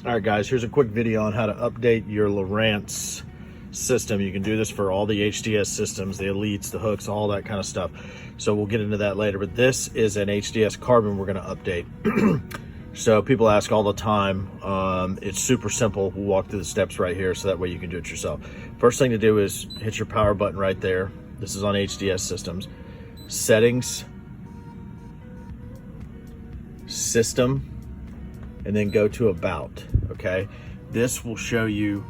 All right, guys, here's a quick video on how to update your Lowrance system. You can do this for all the HDS systems, the Elites, the hooks, all that kind of stuff. So we'll get into that later, but this is an HDS carbon we're gonna update. So people ask all the time. It's super simple. We'll walk through the steps right here so that way you can do it yourself. First thing to do is hit your power button right there. This is on HDS systems. Settings, system, and then go to about. Okay, this will show you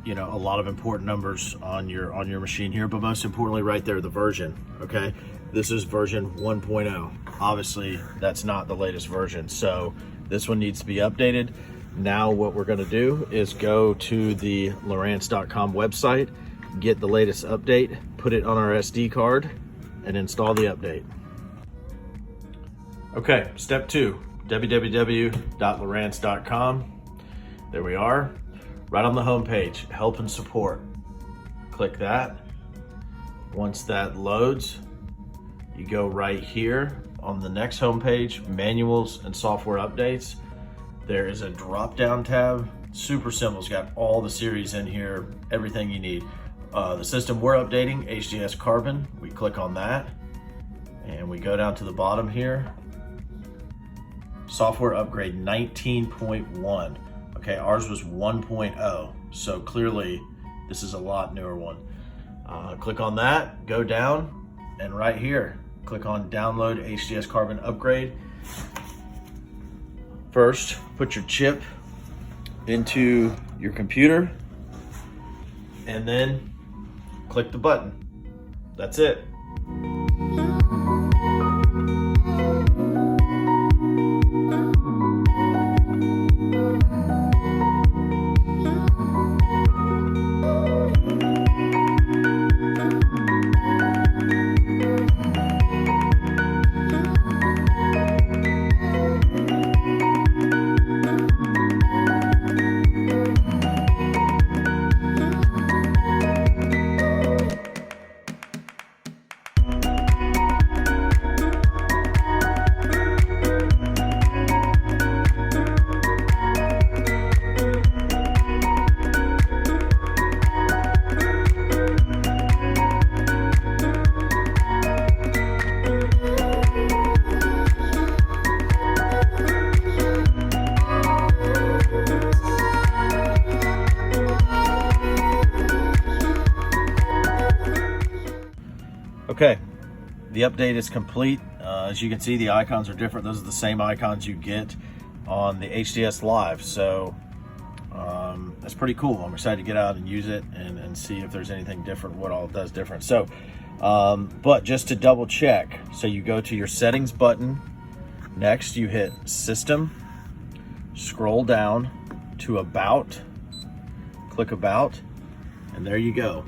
you know, a lot of important numbers on your machine here, but most importantly right there, the version. Okay, this is version 1.0. Obviously that's not the latest version, so this one needs to be updated. Now what we're going to do is go to the Lowrance.com website, get the latest update, put it on our SD card, and install the update. Okay, step 2, www.lowrance.com. There we are, right on the home page, help and support. Click that. Once that loads, you go right here on the next home page, manuals and software updates. There is a drop down tab, super simple. It's got all the series in here, everything you need. The system we're updating, HDS Carbon, we click on that and we go down to the bottom here. Software upgrade 19.1. Okay, ours was 1.0, so clearly this is a lot newer one. Click on that, go down, and right here, click on download HDS Carbon upgrade. First, put your chip into your computer, and then click the button. That's it. Okay, the update is complete. As you can see, the icons are different. Those are the same icons you get on the HDS Live. So that's pretty cool. I'm excited to get out and use it and see if there's anything different, what all it does different. So, but just to double check, so you go to your settings button. Next, you hit system, scroll down to about, click about, and there you go.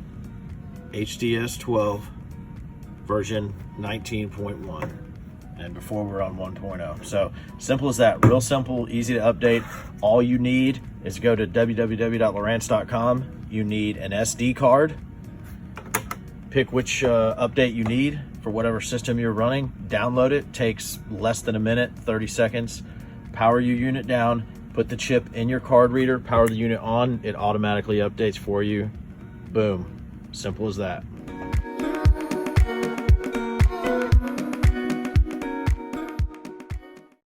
HDS 12. Version 19.1, and before we're on 1.0. So simple as that, real simple, easy to update. All you need is to go to www.lowrance.com. You need an SD card, pick which update you need for whatever system you're running, download it, takes less than a minute, 30 seconds, power your unit down, put the chip in your card reader, power the unit on, it automatically updates for you. Boom, simple as that.